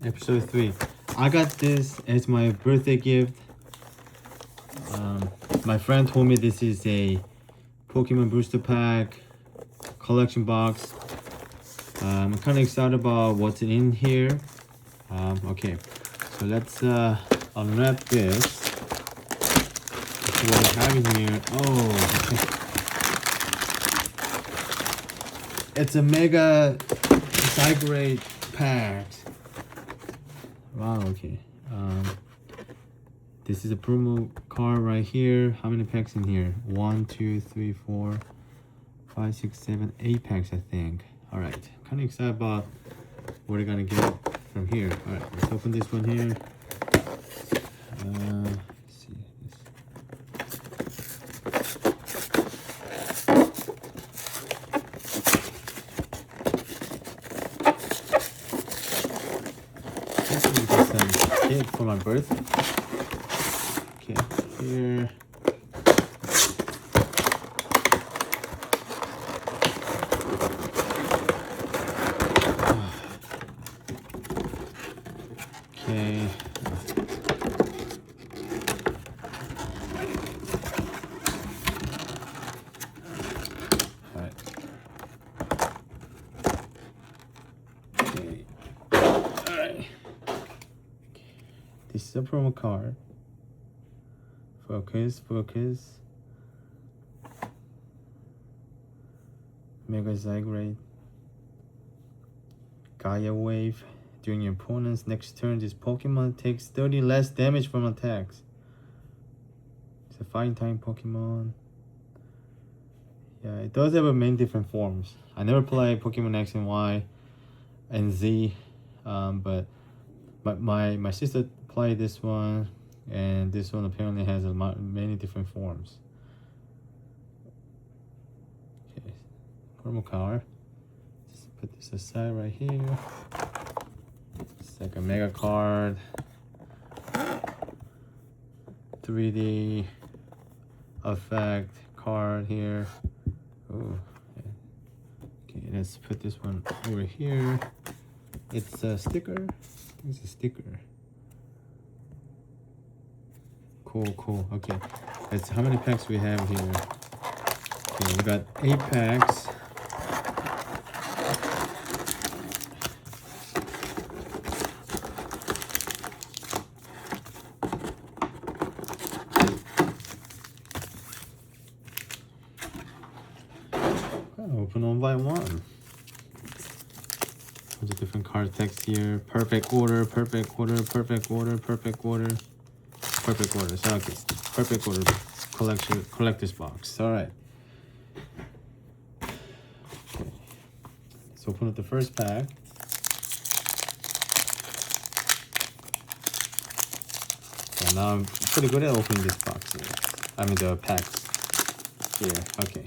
Episode 3. I got this as my birthday gift. My friend told me this is a Pokemon booster pack collection box. I'm kind of excited about what's in here. Okay, so let's unwrap this. This is what we have in here. Oh, it's a megazygarde pack. Wow, okay. This is a promo card right here. How many packs in here? 1, 2, 3, 4, 5, 6, 7, 8 packs, I think. Alright, kind of excited about what we're gonna get from here. Alright, let's open this one here. Let's see this. This is some cake for my birthday. Okay, here. Okay. Alright. Okay. Alright. This is a promo card. Focus. Megazygarde. Gaia Wave. During your opponent's next turn, this Pokemon takes 30 less damage from attacks. It's a fighting type Pokemon. Yeah, it does have many different forms. I never played Pokemon X and Y and Z, but my sister played this one, and this one apparently has many different forms. Okay, promo card. Just put this aside right here. It's like a mega card. 3D effect card here. Oh, okay, let's put this one over here. It's a sticker. It's a sticker. Cool. Okay, let's. How many packs we have here? Okay, we got 8 packs. Open one by one. There's a different card text here. Perfect order. So okay. Perfect order collector's box. Alright. Okay. Let's open up the first pack. And now I'm pretty good at opening this box here. I mean the packs here. Okay.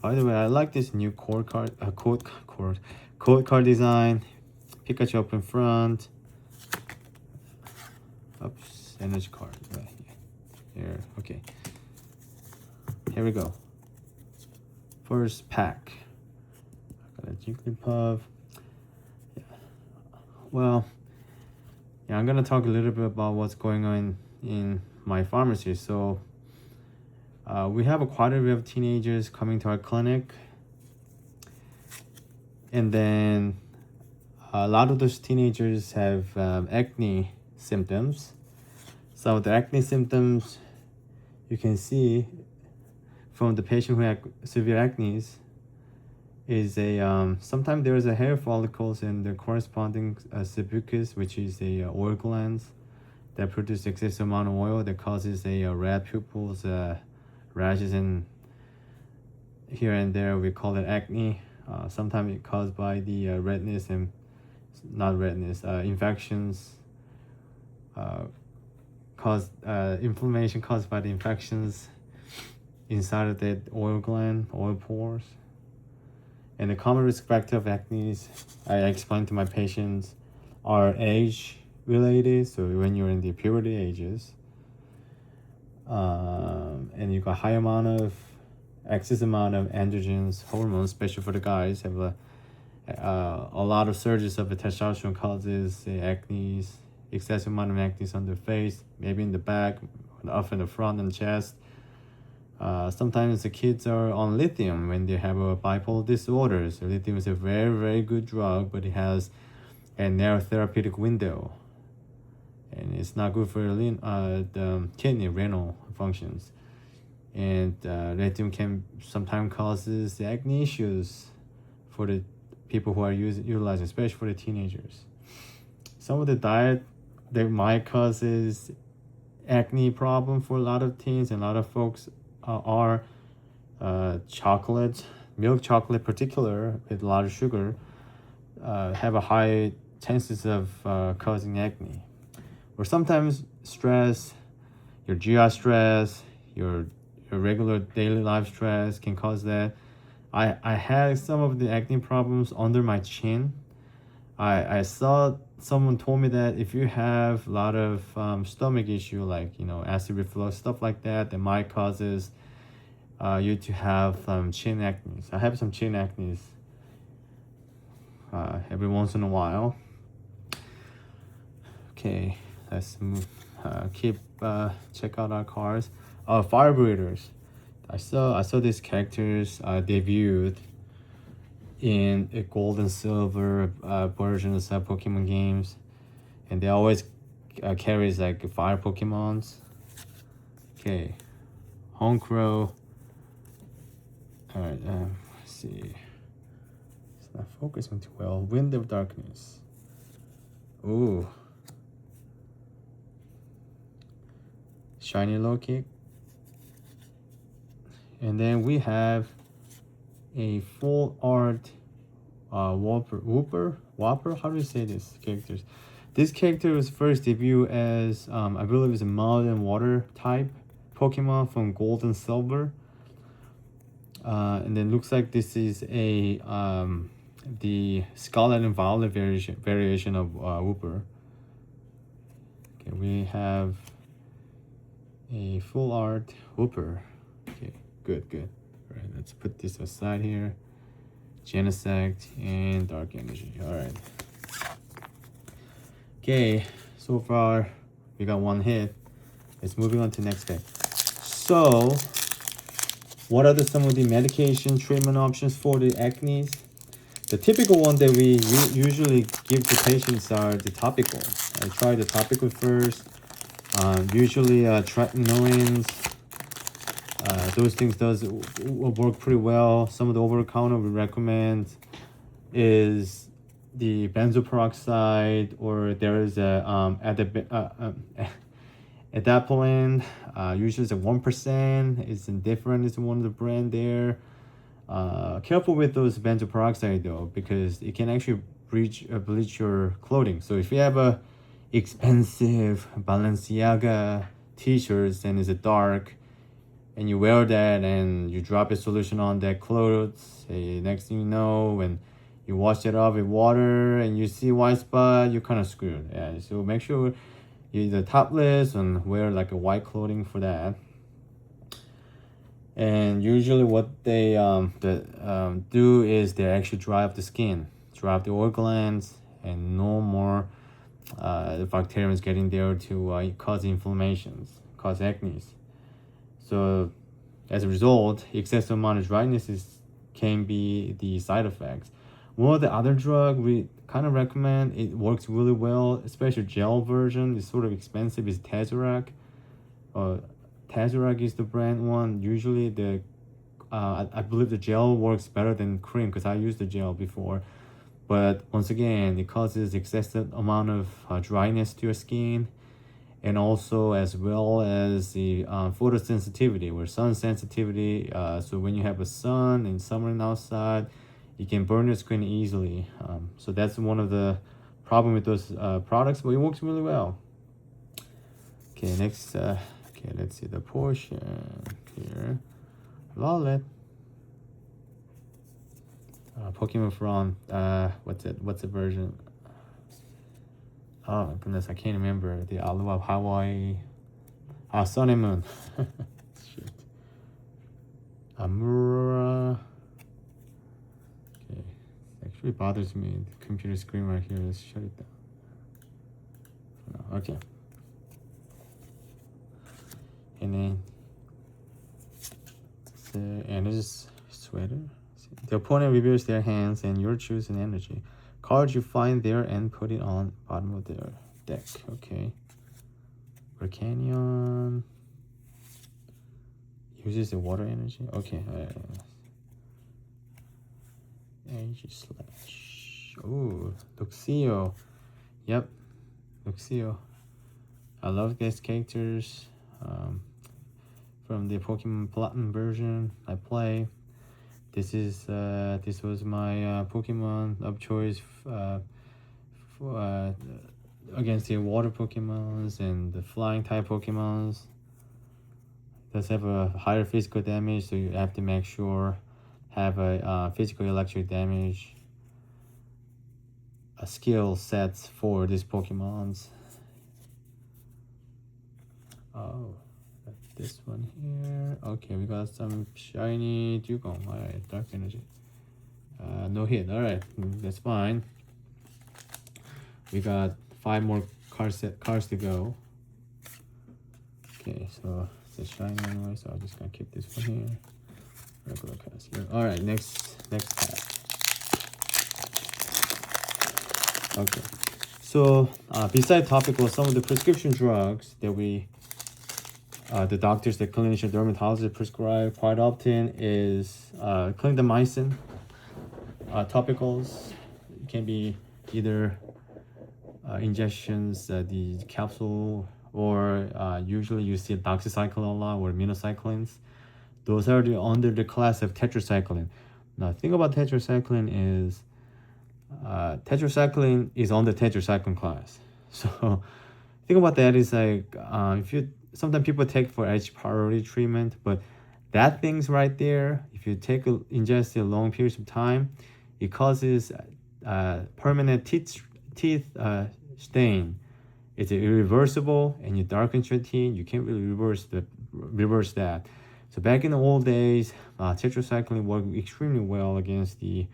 By the way, I like this new code card design. Pikachu up in front. Oops, energy card right here. Okay. Here we go. First pack. I got a Jigglypuff. Yeah. Well, yeah, I'm gonna talk a little bit about what's going on in my pharmacy. So we have quite a bit of teenagers coming to our clinic, and then a lot of those teenagers have acne symptoms. So the acne symptoms you can see from the patient who had severe acne is sometimes there is a hair follicles and the corresponding sebaceous, which is a oil glands that produce excessive amount of oil that causes a red pupils, rashes, and here and there we call it acne. Sometimes it's caused by the redness and infections, inflammation caused by the infections inside of the oil pores. And the common risk factor of acne, I explain to my patients, are age related. So when you're in the puberty ages, and you got excess amount of androgens hormones, especially for the guys, have A lot of surges of the testosterone causes acne, excessive amount of acne on the face, maybe in the back, up in the front and chest. Sometimes the kids are on lithium when they have a bipolar disorder. So lithium is a very, very good drug, but it has a narrow therapeutic window. And it's not good for the kidney renal functions. And lithium can sometimes causes acne issues for the people who are utilizing, especially for the teenagers. Some of the diet that might causes acne problem for a lot of teens and a lot of folks are chocolate, milk chocolate particular with a lot of sugar, have a high chances of causing acne. Or sometimes stress, your GI stress, your regular daily life stress can cause that. I had some of the acne problems under my chin. I saw someone told me that if you have a lot of stomach issue, like acid reflux, stuff like that might causes you to have chin acne. I have some chin acne every once in a while. Okay, let's move. Check out our cards. Fire breathers. I saw these characters debuted in a gold and silver versions of Pokemon games, and they always carries like fire Pokemons. Okay, Honchkrow. All right, let's see. It's not focusing too well. Wind of Darkness. Ooh. Shiny low kick. And then we have a full art Whooper. How do you say this characters? This character was first debuted as I believe it's a mud and water type Pokemon from Gold and Silver. And then looks like this is a the Scarlet and Violet variation of Whooper. Okay, we have a full art Whooper. Okay, good. All right, let's put this aside here. Genesect and Dark Energy. All right. Okay, so far we got one hit. Let's moving on to next deck. So, what are some of the medication treatment options for the acne? The typical one that we usually give to patients are the topical. I try the topical first. Usually tretinoins. Those things does work pretty well. Some of the over-the-counter we recommend is the benzoyl peroxide, or there is a adapalene. Usually it's a 1%. It's indifferent. It's one of the brand there. Careful with those benzoyl peroxide though, because it can actually bleach your clothing. So if you have a expensive Balenciaga t-shirts and it's a dark, and you wear that and you drop a solution on that clothes, next thing you know, when you wash it off with water and you see white spot, you're kind of screwed. Yeah, so make sure you're either topless and wear like a white clothing for that. And usually what they do is they actually dry up the skin, dry up the oil glands, and no more the bacteria is getting there to cause inflammations, cause acne. So as a result, excessive amount of dryness can be the side effects. One of the other drug we kind of recommend, it works really well, especially gel version. It's sort of expensive, is Tazerac. Tazerac is the brand one. Usually I believe the gel works better than cream because I used the gel before. But once again, it causes excessive amount of dryness to your skin, and also as well as the photosensitivity or sun sensitivity. So when you have a sun and summer outside, you can burn your skin easily. So that's one of the problem with those products, but it works really well. Okay, next. Okay, let's see the portion here. Violet. Pokemon from what's the version? Oh goodness, I can't remember. The Aloha Hawaii. Sun and Moon. Shit. Amura. Okay, really bothers me. The computer screen right here. Let's shut it down. No, okay. And then, and this is sweater. The opponent reveals their hands and your choose an energy. Cards you find there and put it on bottom of their deck. Okay. Canyon uses the water energy. Okay. Energy slash. Ooh, Luxio. Yep, Luxio. I love these characters. From the Pokemon Platinum version I play. This was my Pokemon of choice against the water Pokemons and the flying type Pokemons. Does have a higher physical damage, so you have to make sure have a physical electric damage skill sets for these Pokemons. Oh, this one here. Okay, we got some shiny Dugong. Alright, dark energy. No hit. Alright, that's fine. We got 5 more cards to go. Okay, so it's shiny anyway, so I'm just gonna keep this one here. Regular cards here. Alright, next pack. Okay, so besides topical, some of the prescription drugs that the doctors, the clinician dermatologists prescribe quite often is clindamycin. Topicals can be either injections, the capsule, or usually you see doxycycline a lot or minocyclines. Those are under the class of tetracycline. Now, the thing about tetracycline is tetracycline is on the tetracycline class. So, think about that is like sometimes people take for H. pylori treatment, but that thing's right there. If you ingest it a long periods of time, it causes permanent teeth stain. It's irreversible, and you darken your teeth. You can't really reverse that. So back in the old days, tetracycline worked extremely well against the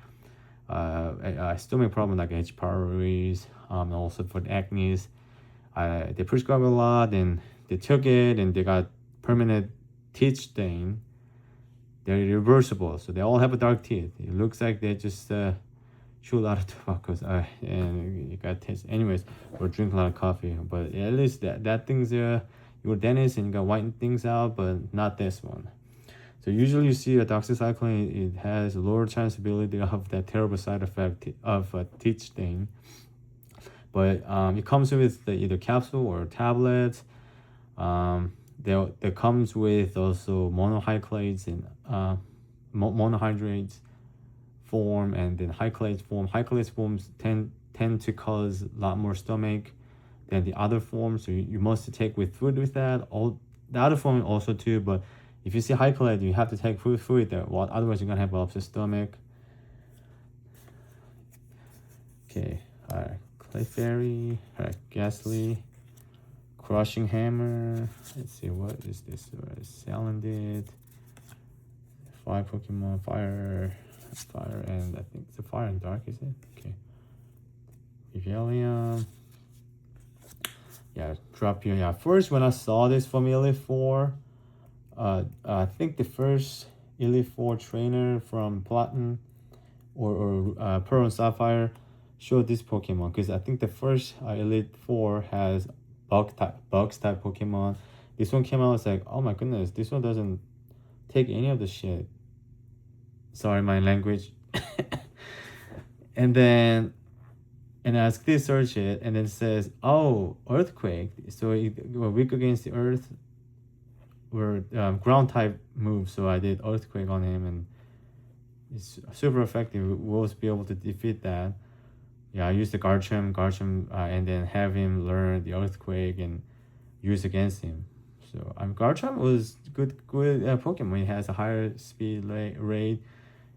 stomach problem like H. pyloris, and also for the acne. They prescribed a lot, and they took it, and they got permanent teeth stain. They're reversible, so they all have a dark teeth. It looks like they just chew a lot of tobacco, and you got taste. Anyways, or drink a lot of coffee. But at least that thing's your dentist, and you got whiten things out, but not this one. So usually you see a doxycycline, it has a lower chanceability of that terrible side effect of a teeth stain. But it comes with either capsule or tablet. There comes with also monohydrates and monohydrates form, and then hyclase form. Hyclase forms tend to cause a lot more stomach than the other forms, so you must take with food with that. All the other form also too, but if you see hyclase, you have to take food with that. Well, otherwise you're gonna have upset stomach. Okay, all right. Clefairy, alright, Ghastly, Crushing Hammer. Let's see, what is this? Salandit, 5 Pokemon, Fire, and I think it's a Fire and Dark, is it? Okay. Revelium. Yeah, Drapion. Yeah, first when I saw this from Elite 4, I think the first Elite 4 trainer from Platinum or Pearl and Sapphire showed this Pokemon, because I think the first Elite 4 has Bugs type Pokemon. This one came out, it's like, oh my goodness, this one doesn't take any of the shit. Sorry, my language. and I quickly search it, and it says, oh, Earthquake. So we're weak against the Earth, or ground type moves. So I did Earthquake on him, and it's super effective. We'll be able to defeat that. Yeah, I used the Garchomp, and then have him learn the Earthquake and use against him. So Garchomp was good Pokemon. It has a higher speed rate,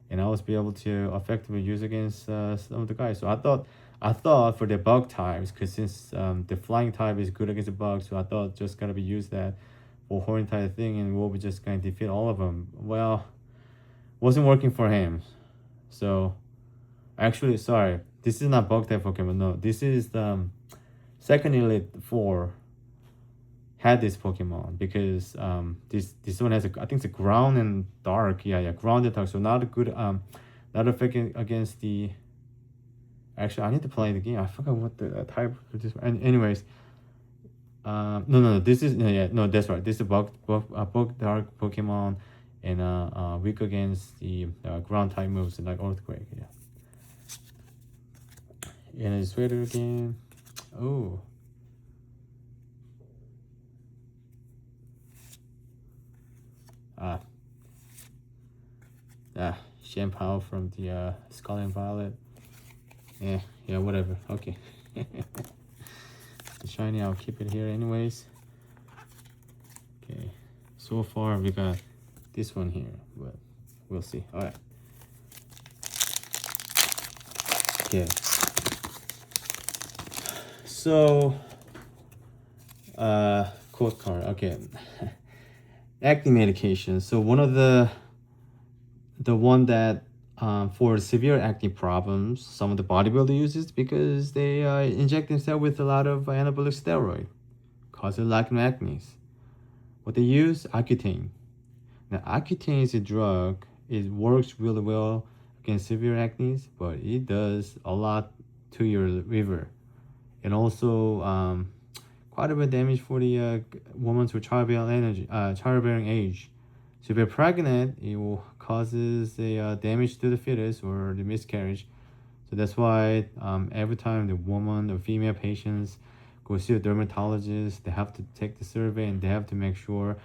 and I was be able to effectively use against some of the guys. So I thought for the bug types, because since the flying type is good against the bugs, so I thought just gonna be use that for horn type thing, and we'll be just gonna defeat all of them. Well, wasn't working for him. So Actually, sorry, this is not bug type Pokemon. No, this is the second Elite Four had this Pokemon because this one has I think it's a ground and dark. Yeah, ground and dark. So not a good not effective against the. Actually, I need to play the game. I forgot what the type of this. And anyways, no, this is no, that's right. This is a bug dark Pokemon, and weak against the ground type moves like Earthquake. Yeah, and it's Raider again. Oh. Shampoo from the Scarlet and Violet. Yeah, whatever. Okay. The shiny, I'll keep it here anyways. Okay. So far we got this one here, but we'll see. All right. Okay. So, quote card. Okay. Acne medication. So one of the one that for severe acne problems, some of the bodybuilder uses because they inject themselves with a lot of anabolic steroid, causing lack of acne. What they use, Accutane. Now, Accutane is a drug. It works really well against severe acne, but it does a lot to your liver, and also quite a bit of damage for the woman with childbearing age. So if you're pregnant, it will causes a damage to the fetus or the miscarriage. So that's why every time the woman or female patients go see a dermatologist, they have to take the survey and they have to make sure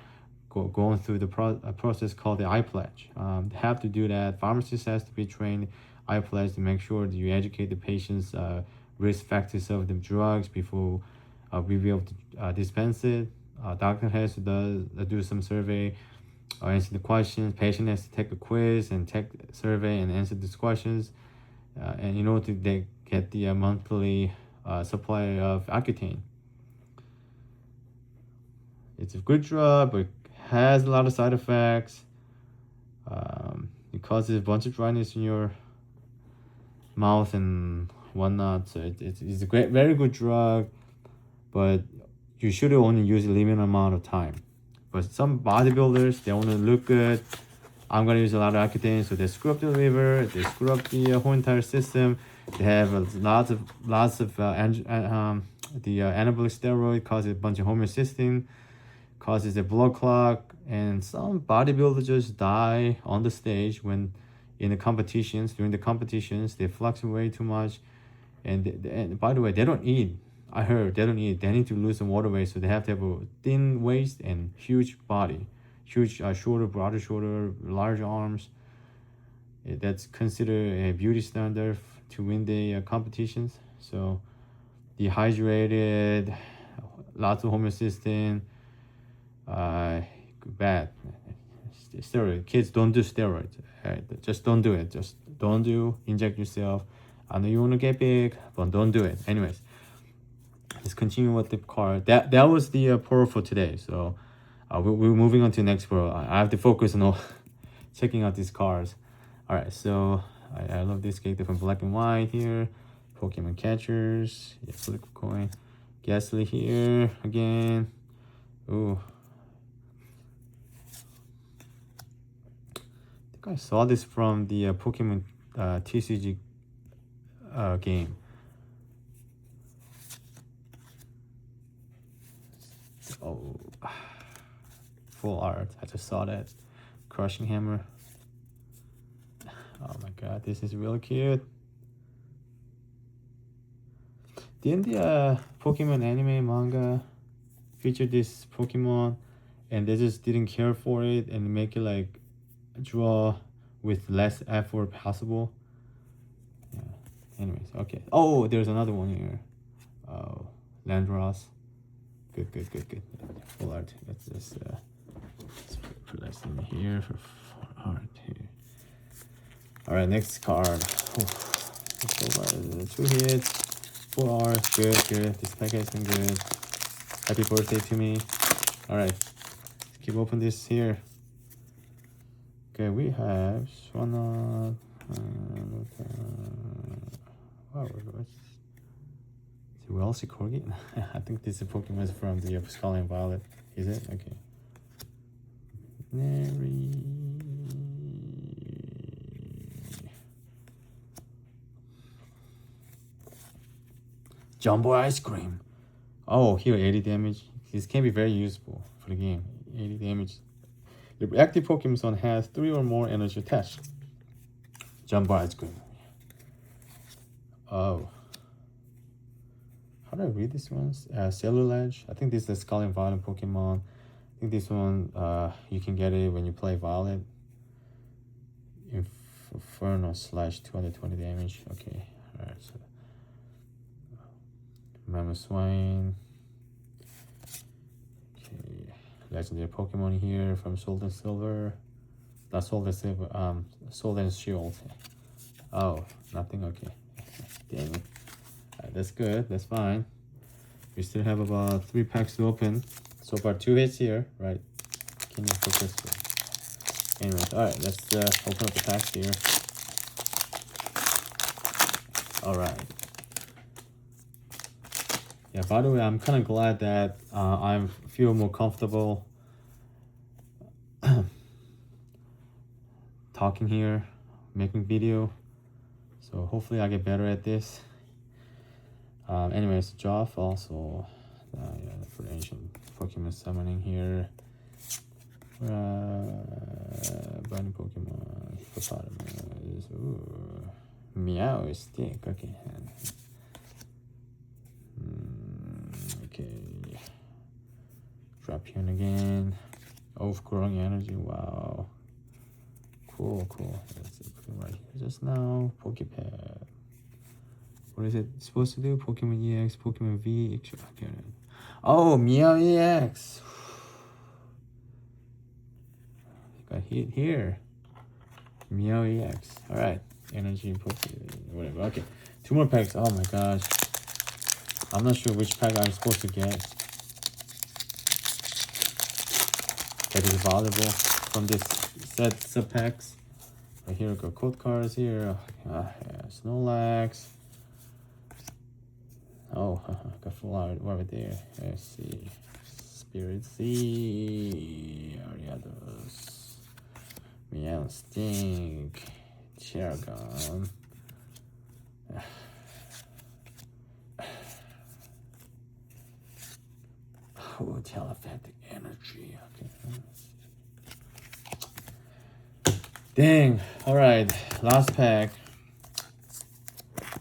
going through the process called the eye pledge. They have to do that. Pharmacist has to be trained eye pledge to make sure that you educate the patients risk factors of the drugs before we be able to dispense it. Doctor has to do some survey or answer the questions. Patient has to take a quiz and take a survey and answer these questions. And in order to get the monthly supply of Accutane. It's a good drug, but it has a lot of side effects. It causes a bunch of dryness in your mouth and whatnot. So it's a very good drug, but you should only use a limited amount of time. But some bodybuilders, they want to look good. I'm gonna use a lot of Accutane, so they screw up the liver, they screw up the whole entire system. They have lots of the anabolic steroid causes a bunch of homocysteine, causes a blood clot, and some bodybuilders just die on the stage when in the competitions. During the competitions, they fluctuate too much, and by the way, they don't eat. I heard they don't eat. They need to lose some water weight, so they have to have a thin waist and huge body, huge broader shoulder, large arms. That's considered a beauty standard to win the competitions. So, dehydrated, lots of homocysteine, bad. Steroid. Kids don't do steroids. Just don't do it. Just don't inject yourself. I know you want to get big, but don't do it. Anyways. Let's continue with the card. That was the pearl for today. So we're moving on to the next pearl. I have to focus on checking out these cards. All right, so I love this character from Black and White here. Pokemon catchers. Yeah, flip a coin. Ghastly here again. Ooh. I think I saw this from the Pokemon TCG game. Oh, full art. I just saw that. Crushing Hammer. Oh my god, this is really cute. Didn't the Pokemon anime manga feature this Pokemon and they just didn't care for it and make it like draw with less effort possible? Yeah. Anyways, okay. Oh, there's another one here. Oh, Landross. Good. Full art. Let's just put that in here for art here. All right, next card. Two hits, full art. Good. This pack has been good. Happy birthday to me. All right, let's keep open this here. Okay, we have Swana. Wow, what's Welsh Corgi? I think this is Pokemon from the Scarlet and Violet. Is it? Okay. Neri. Jumbo ice cream. Oh, here 80 damage. This can be very useful for the game. 80 damage. The active Pokemon has 3 or more energy attached. Jumbo ice cream. Oh. How do I read this one? Cellulage. I think this is the Scarlet and Violet Pokemon. I think this one, you can get it when you play Violet. Inferno / 220 damage. Okay. Alright. So, Mammoth Swain. Okay. Legendary Pokemon here from Sword and Silver. Not Sword and Silver. Sword and Shield. Oh, nothing. Okay. Damn it. That's good. That's fine. We still have about 3 packs to open. So far 2 hits here, right? Can you focus? Anyways, all right. Let's open up the packs here. All right. Yeah. By the way, I'm kind of glad that I feel more comfortable talking here, making video. So hopefully I get better at this. Anyways, Joff also, for ancient Pokemon summoning here. Bunny Pokemon, hippopotamus, meow stick, okay. Okay. Drapion again. Overgrowing energy, wow. Cool. Let's see, put it right here just now. Pokepad. What is it supposed to do? Pokemon EX, Pokemon V, extra appearance. Oh, Meow EX. Got hit here. Meow EX. Alright. Energy, Pokemon, whatever. Okay. 2 more packs. Oh my gosh. I'm not sure which pack I'm supposed to get. That is valuable from this set sub packs. Right here we go. Code cards here. Yeah, Snorlax. Oh, got full art over there. Let's see. Spirit Sea. Ariados. Meow Stink. Chergon. Oh, telepathic energy. Okay. Dang. Alright. Last pack.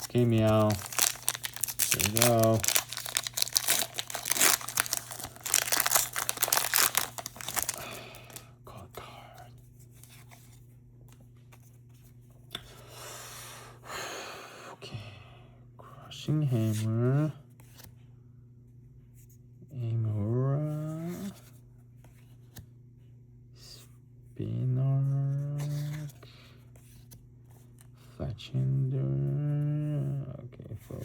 Okay, Meow. There we go. Code card. Okay. Crushing Hammer. Amora. Spinark. Fletchender. Okay, for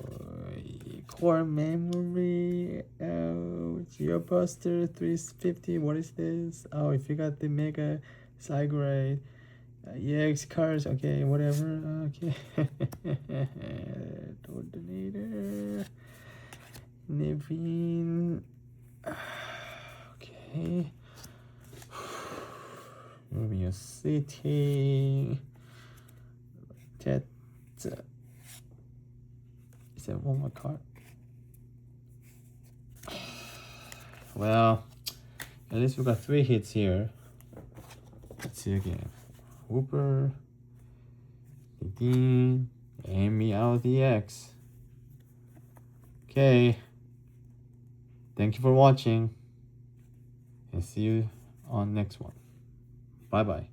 core memory. Oh, Geobuster 350. What is this? Oh, if you got the megazygarde. EX cards. Okay, whatever. Okay. Tornado. Niveen. Okay. Romeo City. Tet. Is that one more card? Well, at least we got 3 hits here. Let's see again. Whooper. Dean. And Meow DX. Okay. Thank you for watching. And see you on next one. Bye bye.